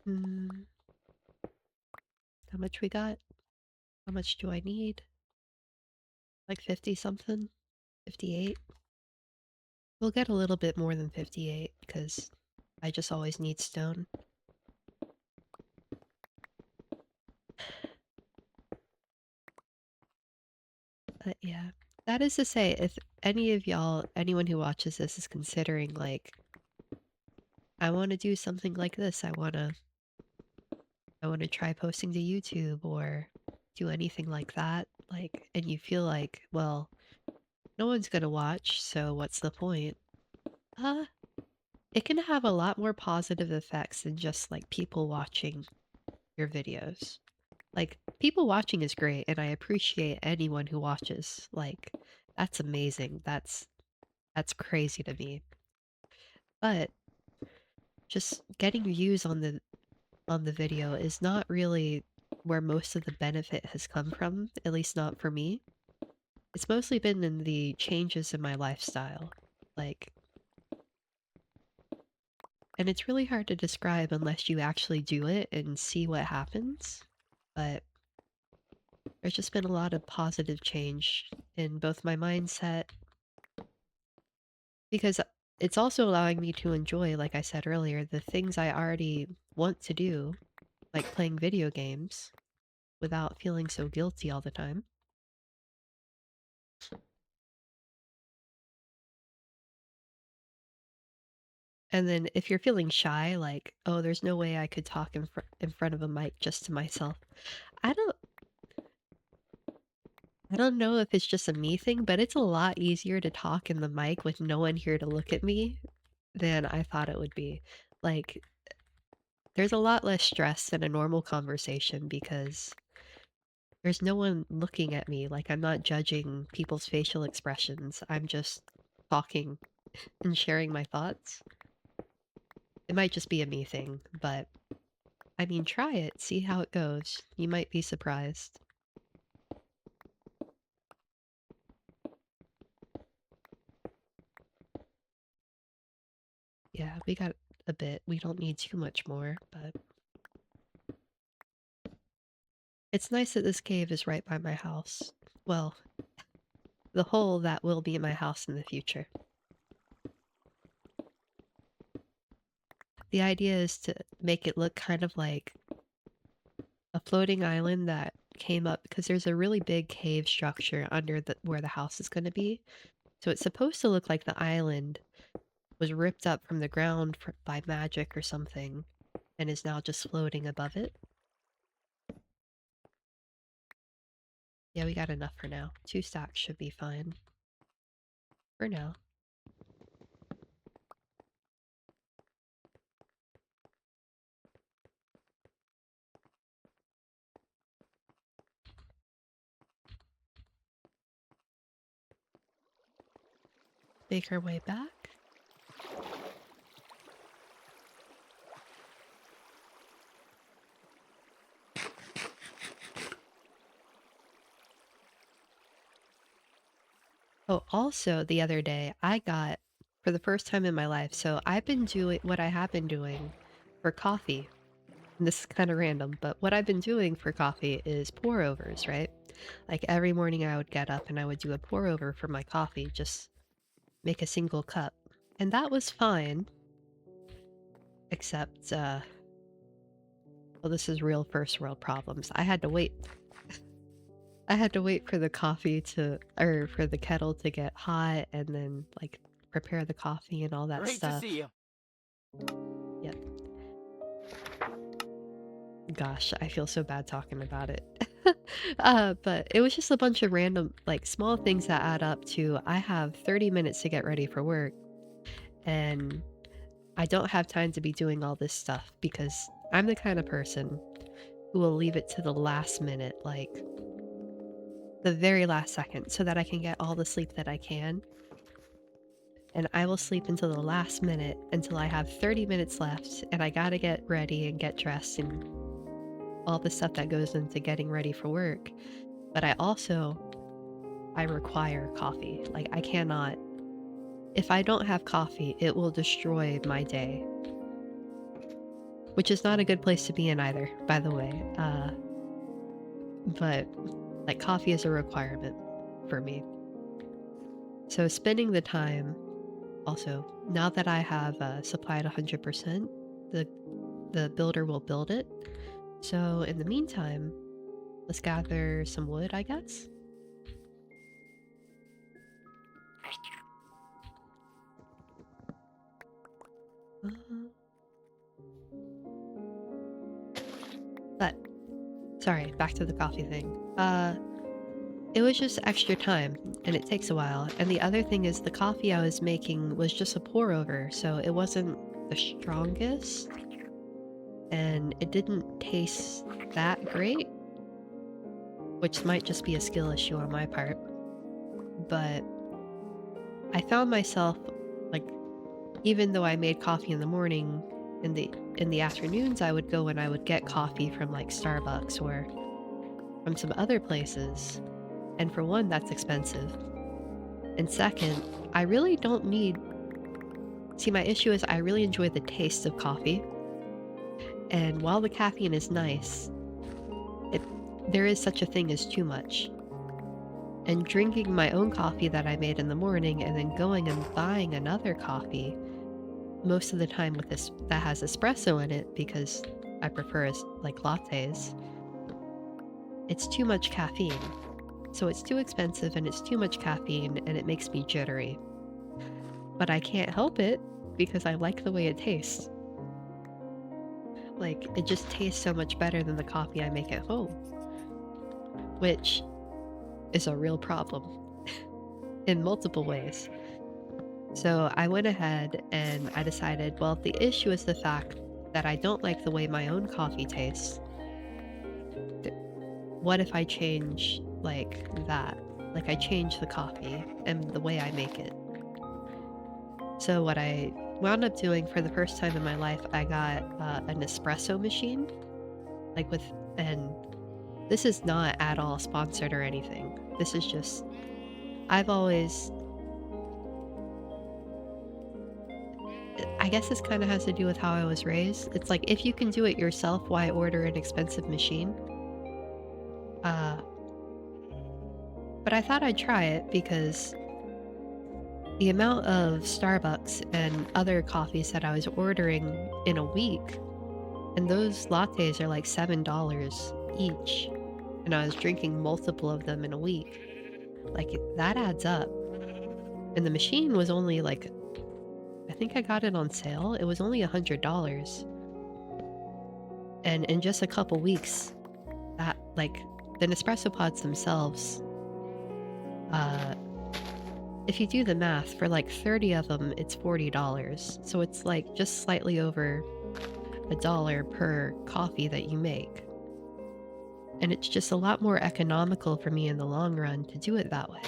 Hmm, how much we got? How much do I need? Like 50 something? 58? We'll get a little bit more than 58, because I just always need stone. But yeah. That is to say, if any of y'all, anyone who watches this is considering, like, I want to do something like this, I want to try posting to YouTube or do anything like that, like, and you feel like, well, no one's gonna watch, so what's the point? Uh, it can have a lot more positive effects than just like people watching your videos. Like, people watching is great, and I appreciate anyone who watches. Like, that's amazing. That's crazy to me. But just getting views on the video is not really where most of the benefit has come from, at least not for me. It's mostly been in the changes in my lifestyle. Like, and it's really hard to describe unless you actually do it and see what happens. But there's just been a lot of positive change in both my mindset, because it's also allowing me to enjoy, like I said earlier, the things I already want to do, like playing video games, without feeling so guilty all the time. And then if you're feeling shy, like, oh, there's no way I could talk in front of a mic just to myself. I don't I don't know if it's just a me thing, but it's a lot easier to talk in the mic with no one here to look at me than I thought it would be. Like, there's a lot less stress than a normal conversation because there's no one looking at me. Like, I'm not judging people's facial expressions. I'm just talking and sharing my thoughts. It might just be a me thing, but I mean, try it, see how it goes. You might be surprised. Yeah, we got a bit. We don't need too much more, but it's nice that this cave is right by my house. Well, the hole that will be in my house in the future. The idea is to make it look kind of like a floating island that came up because there's a really big cave structure under the where the house is going to be. So it's supposed to look like the island was ripped up from the ground by magic or something and is now just floating above it. Yeah, we got enough for now. 2 stacks should be fine. For now. Make our way back. Oh, also the other day I got, for the first time in my life, so I've been doing what I have been doing for coffee. And this is kind of random, but what I've been doing for coffee is pour overs, right? Like every morning I would get up and I would do a pour over for my coffee, just make a single cup. And that was fine, except, well, this is real first world problems. I had to wait for the coffee to or for the kettle to get hot and then, like, prepare the coffee and all that Great to see stuff. you. Yep. Gosh, I feel so bad talking about it. But it was just a bunch of random, like, small things that add up to I have 30 minutes to get ready for work, and I don't have time to be doing all this stuff because I'm the kind of person who will leave it to the last minute, like, the very last second, so that I can get all the sleep that I can. And I will sleep until the last minute until I have 30 minutes left and I gotta get ready and get dressed and all the stuff that goes into getting ready for work. But I require coffee. Like, I cannot, if I don't have coffee, it will destroy my day, which is not a good place to be in either, by the way. But like, coffee is a requirement for me. So spending the time also, now that I have supplied 100%, the the builder will build it. So in the meantime, let's gather some wood, I guess. Uh, but sorry, back to the coffee thing. It was just extra time, and it takes a while. And the other thing is the coffee I was making was just a pour over, so it wasn't the strongest, and it didn't taste that great, which might just be a skill issue on my part. But I found myself like, even though I made coffee in the morning, in the afternoons I would go and I would get coffee from like Starbucks or from some other places. And for one, that's expensive. And second, I really don't need see, my issue is I really enjoy the taste of coffee. And while the caffeine is nice, it there is such a thing as too much. And drinking my own coffee that I made in the morning and then going and buying another coffee most of the time with this that has espresso in it because I prefer like lattes, it's too much caffeine. So it's too expensive and it's too much caffeine and it makes me jittery. But I can't help it because I like the way it tastes. Like, it just tastes so much better than the coffee I make at home, which is a real problem in multiple ways. So I went ahead and I decided, well, if the issue is the fact that I don't like the way my own coffee tastes, th- what if I change like that? Like, I change the coffee and the way I make it. So what I wound up doing for the first time in my life, I got an espresso machine, like with, and this is not at all sponsored or anything. This is just, I've always, I guess this kind of has to do with how I was raised. It's like, if you can do it yourself, why order an expensive machine? Uh, but I thought I'd try it because the amount of Starbucks and other coffees that I was ordering in a week, and those lattes are like $7 each, and I was drinking multiple of them in a week. Like, that adds up. And the machine was only like, I think I got it on sale. It was only $100. And in just a couple weeks, that, like, the Nespresso pods themselves, uh, if you do the math, for like 30 of them, it's $40. So it's like just slightly over $1 per coffee that you make. And it's just a lot more economical for me in the long run to do it that way.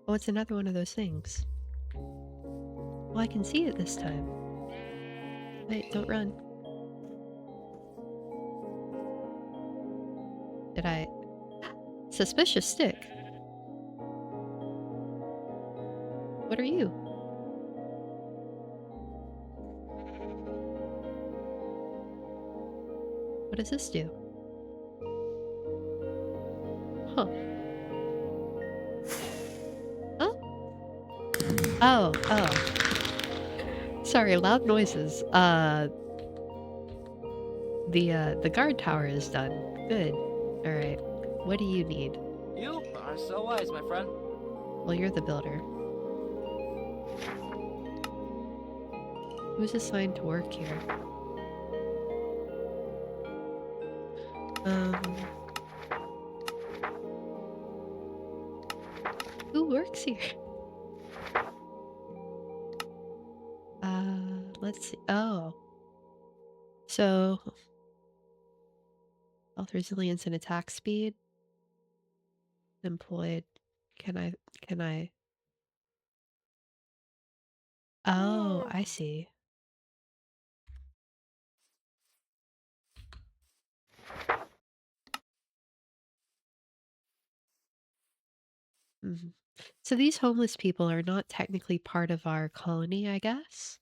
Oh, it's another one of those things. Well, I can see it this time. Wait, don't run. Did I? Suspicious stick. What are you? What does this do? Huh. Huh? Oh. Sorry, loud noises. The guard tower is done. Good. Alright. What do you need? You are so wise, my friend. Well, you're the builder. Who's assigned to work here? Um, who works here? Let's see. Oh. So, health resilience and attack speed. Employed. Can I, can I? Oh, I see. Mhm. So these homeless people are not technically part of our colony, I guess?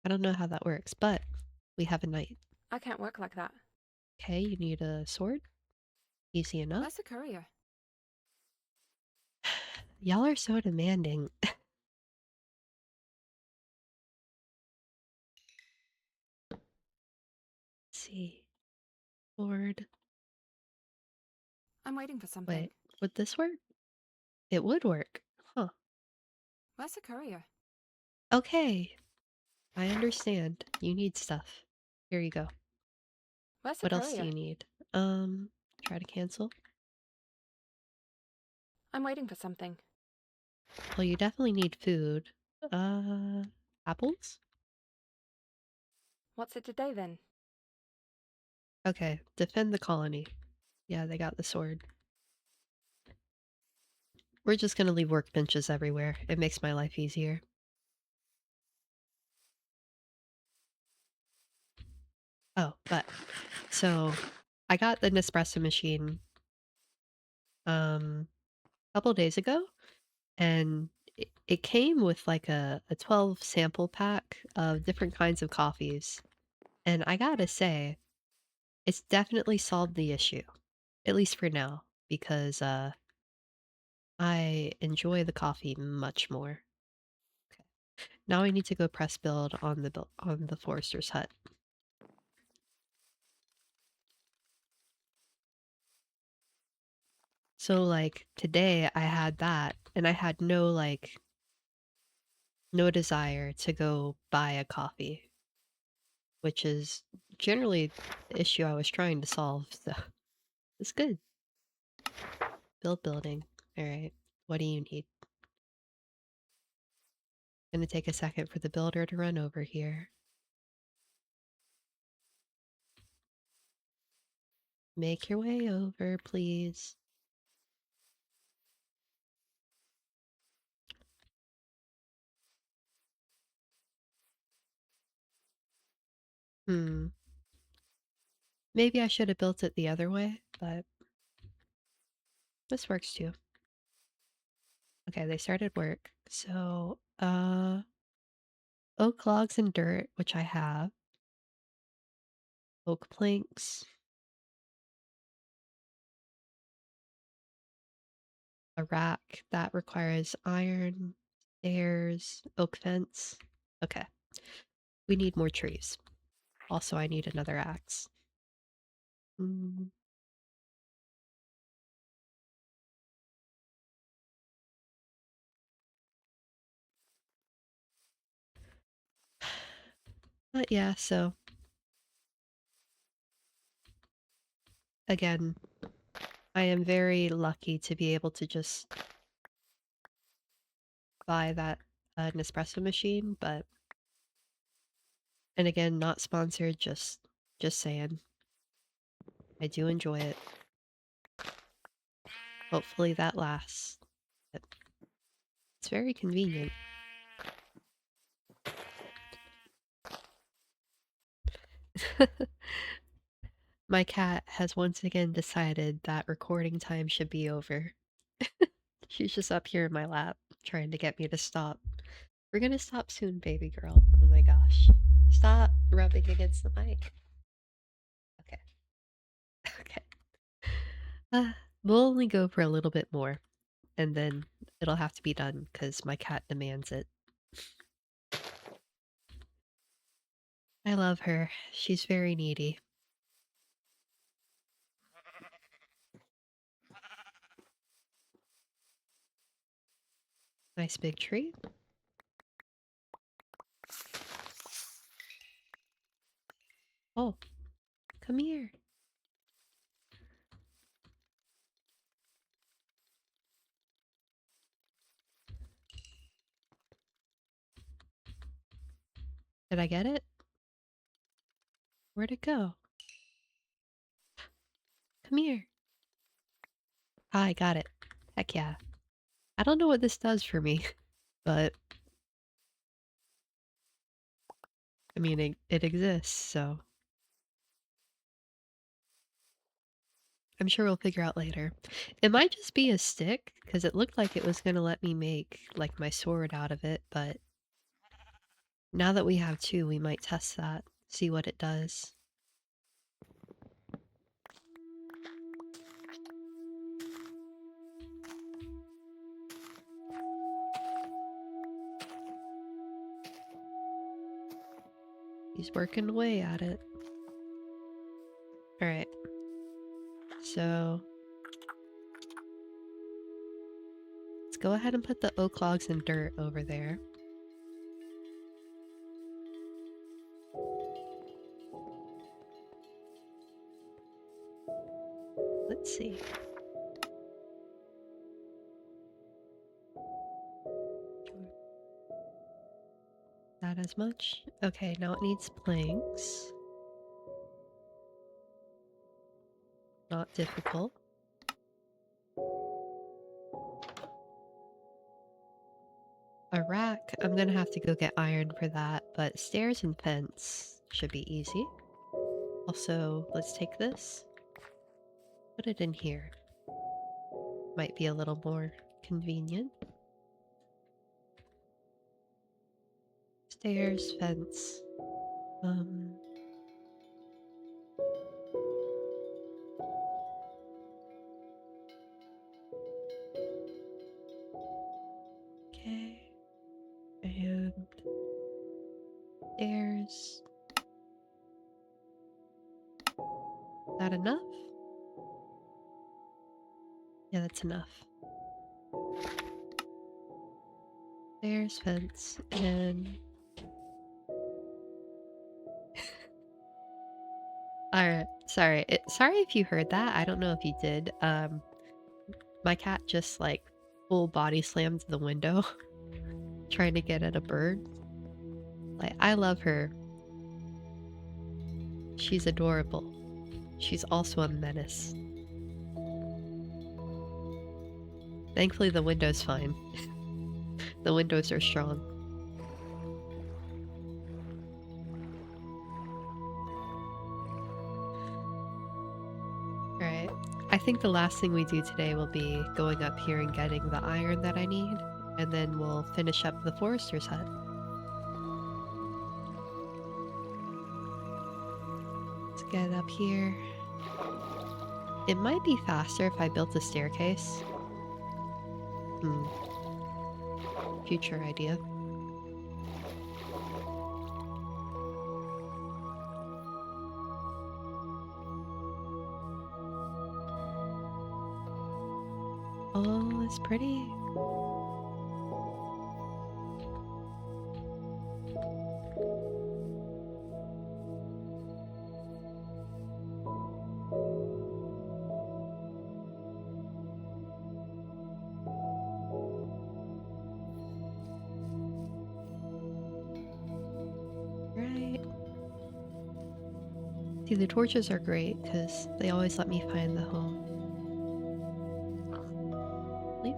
I don't know how that works, but we have a knight. I can't work like that. Okay, you need a sword? Easy enough. Where's the courier? Y'all are so demanding. Let's see. Sword. I'm waiting for something. Wait, would this work? It would work. Huh. Where's the courier? Okay, I understand. You need stuff. Here you go. Where's the What else do courier? you need? Try to cancel. I'm waiting for something. Well, you definitely need food. Apples? What's it today then? Okay, defend the colony. Yeah, they got the sword. We're just gonna leave workbenches everywhere. It makes my life easier. Oh, but so I got the Nespresso machine a couple days ago, and it came with like a 12 sample pack of different kinds of coffees. And I gotta say, it's definitely solved the issue, at least for now, because I enjoy the coffee much more. Okay. Now I need to go press build on on the forester's hut. So like today I had that and I had no desire to go buy a coffee, which is generally the issue I was trying to solve. So it's good. Build building. All right. What do you need? Gonna take a second for the builder to run over here. Make your way over, please. Hmm. Maybe I should have built it the other way, but this works too. Okay, they started work. So, oak logs and dirt, which I have. Oak planks. A rack that requires iron, stairs, oak fence. Okay, we need more trees. Also, I need another axe. Mm, but yeah, so again, I am very lucky to be able to just buy that Nespresso machine, but and again, not sponsored, just saying. I do enjoy it. Hopefully that lasts. But it's very convenient. My cat has once again decided that recording time should be over. She's just up here in my lap, trying to get me to stop. We're gonna stop soon, baby girl. Oh my gosh. Stop rubbing against the mic. Okay. Okay. Uh, we'll only go for a little bit more, and then it'll have to be done because my cat demands it. I love her. She's very needy. Nice big tree. Oh, come here. Did I get it? Where'd it go? Come here. Ah, I got it. Heck yeah. I don't know what this does for me, but I mean, it exists, so I'm sure we'll figure out later. It might just be a stick, because it looked like it was gonna let me make, like, my sword out of it, but now that we have two, we might test that, see what it does. He's working away at it. Alright, so let's go ahead and put the oak logs and dirt over there. Let's see. Not as much? Okay, now it needs planks. Not difficult. A rack, I'm gonna have to go get iron for that, but stairs and fence should be easy. Also, let's take this. Put it in here. Might be a little more convenient. Stairs, fence. Okay. And stairs. That enough? Yeah, that's enough. Stairs, fence, and... Alright, sorry. Sorry if you heard that. I don't know if you did. My cat just, like, full body slammed the window trying to get at a bird. Like, I love her. She's adorable. She's also a menace. Thankfully, the window's fine. The windows are strong. Alright. I think the last thing we do today will be going up here and getting the iron that I need, and then we'll finish up the forester's hut. Let's get up here. It might be faster if I built a staircase. Future idea. Oh, it's pretty. Right. See, the torches are great because they always let me find the home. Sleep.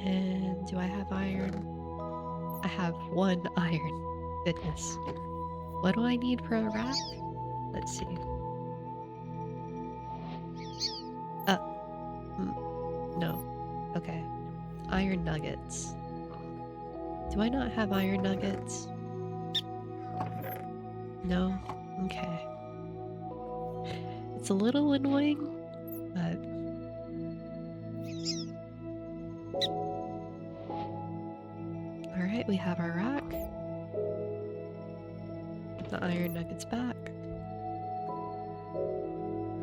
And do I have iron? I have one iron. Goodness. What do I need for a rack? Let's see. No. Okay. Iron nuggets. Do I not have iron nuggets? No? Okay. It's a little annoying, but all right, we have our rack. The iron nuggets back.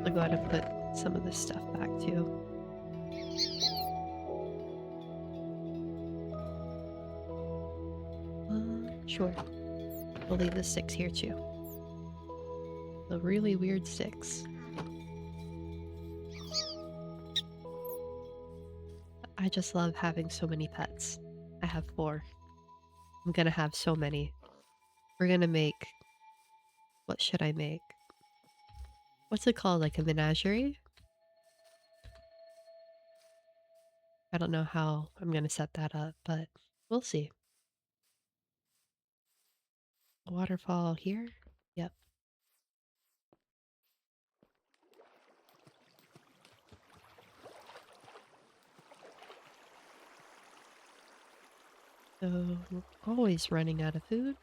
I'll go ahead and put some of this stuff back too. Sure. We'll leave the sticks here too. The really weird sticks. I just love having so many pets. I have 4. I'm gonna have so many. We're gonna make... What should I make? What's it called? Like a menagerie? I don't know how I'm gonna set that up, but we'll see. Waterfall here? Yep. So, we're always running out of food.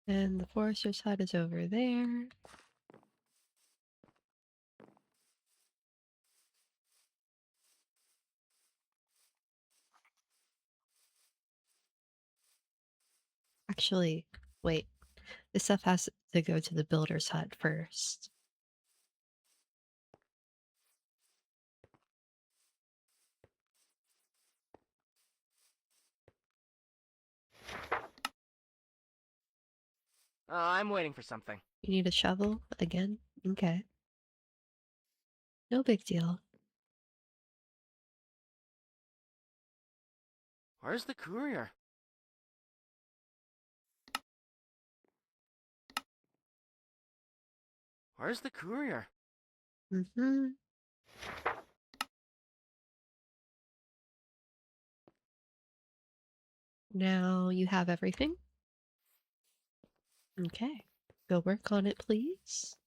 And the forester's hut is over there. Actually, wait. This stuff has to go to the builder's hut first. I'm waiting for something. You need a shovel again? Okay. No big deal. Where's the courier? Where's the courier? Mm-hmm. Now you have everything? Okay. Go work on it, please.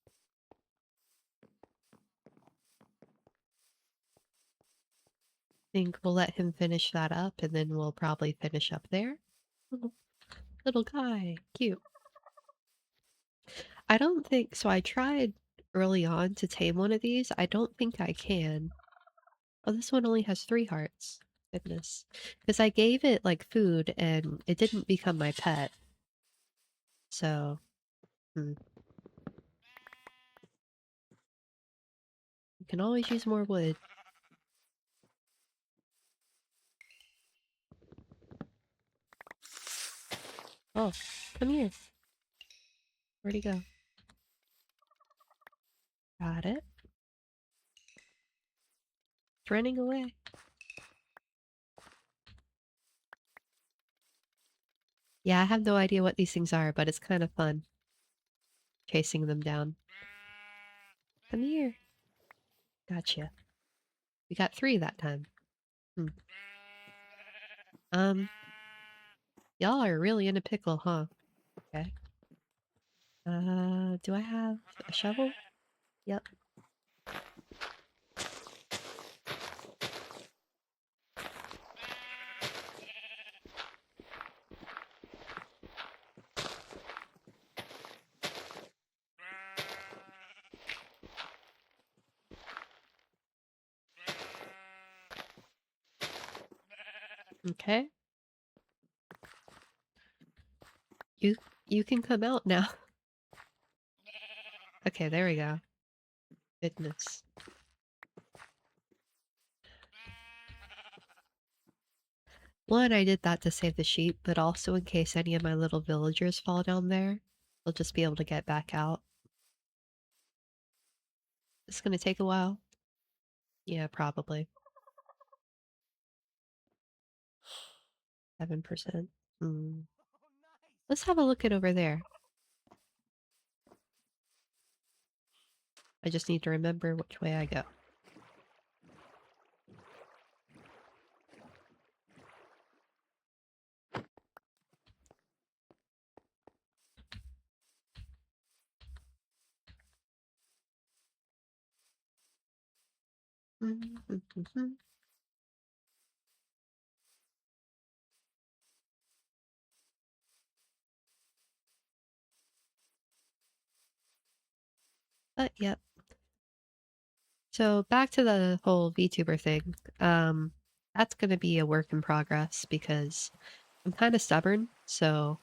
Think we'll let him finish that up and then we'll probably finish up there. Little, little guy. Cute. I don't think so. I tried early on to tame one of these. I don't think I can. Oh, this one only has 3 hearts. Goodness. Because I gave it like food and it didn't become my pet. So, you can always use more wood. Oh, come here. Where'd he go? Got it. It's running away. Yeah, I have no idea what these things are, but it's kind of fun. Chasing them down. Come here. Gotcha. We got 3 that time. Um, y'all are really in a pickle, huh? Okay. Do I have a shovel? Yep. Okay. You can come out now. Okay, there we go. Goodness. One, I did that to save the sheep, but also in case any of my little villagers fall down there, they'll just be able to get back out. It's gonna take a while. Yeah, probably. 7%. Let's have a look at over there. I just need to remember which way I go. But yep. So back to the whole VTuber thing. That's gonna be a work in progress because I'm kind of stubborn, so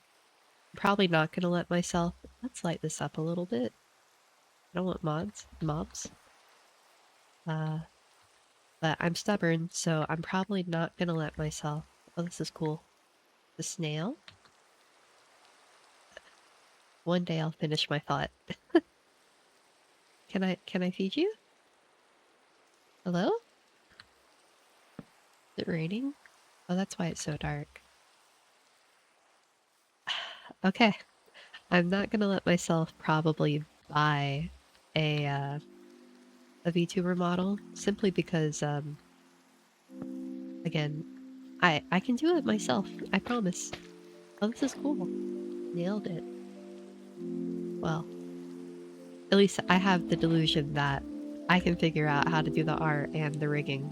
I'm probably not gonna let myself. Let's light this up a little bit. I don't want mobs. Uh, but I'm stubborn, so I'm probably not gonna let myself. Oh, this is cool. The snail. One day I'll finish my thought. Can I feed you? Hello? Is it raining? Oh, that's why it's so dark. Okay. I'm not gonna let myself probably buy a VTuber model simply because again, I can do it myself. I promise. Oh, this is cool. Nailed it. Well, at least I have the delusion that I can figure out how to do the art and the rigging.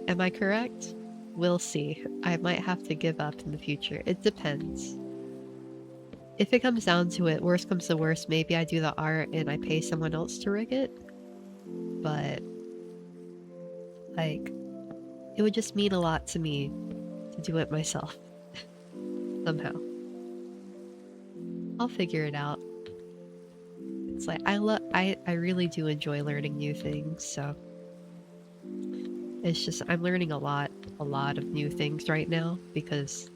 Am I correct? We'll see. I might have to give up in the future. It depends. If it comes down to it, worst comes to worst, maybe I do the art and I pay someone else to rig it. But, like, it would just mean a lot to me to do it myself. Somehow. I'll figure it out. It's like, I really do enjoy learning new things, so... It's just, I'm learning a lot of new things right now, because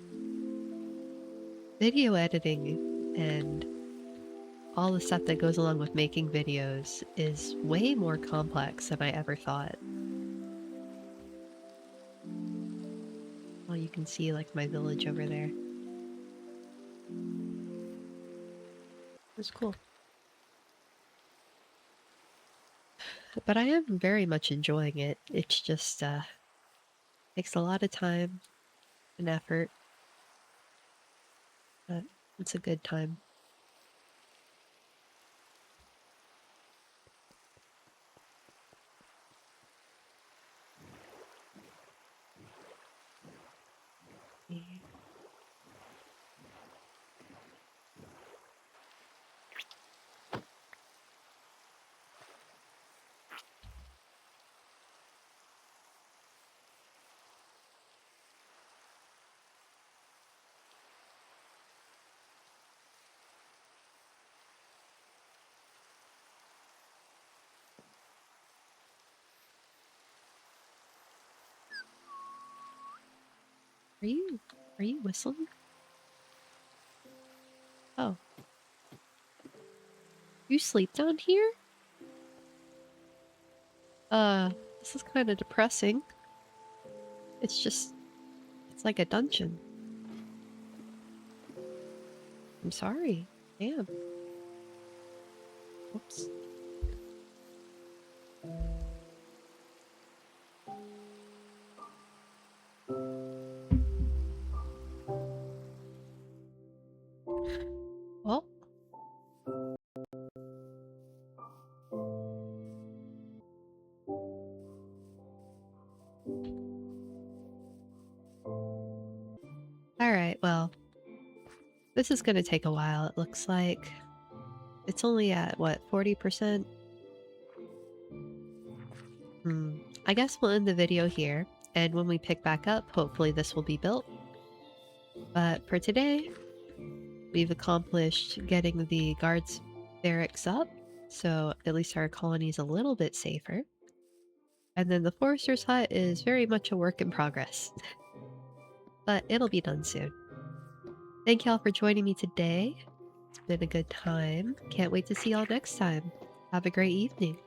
video editing and all the stuff that goes along with making videos is way more complex than I ever thought. Well, you can see like my village over there. It's cool. But I am very much enjoying it. It's just takes a lot of time and effort, but it's a good time. Yeah. Are you whistling? Oh. You sleep down here? This is kind of depressing. It's just, it's like a dungeon. I'm sorry. Damn. Oops. Well, alright, well, this is gonna take a while, it looks like. It's only at, what, 40%? Hmm. I guess we'll end the video here, and when we pick back up, hopefully this will be built. But for today, we've accomplished getting the guards barracks up, so at least our colony is a little bit safer. And then the forester's hut is very much a work in progress, but it'll be done soon. Thank y'all for joining me today. It's been a good time. Can't wait to see y'all next time. Have a great evening.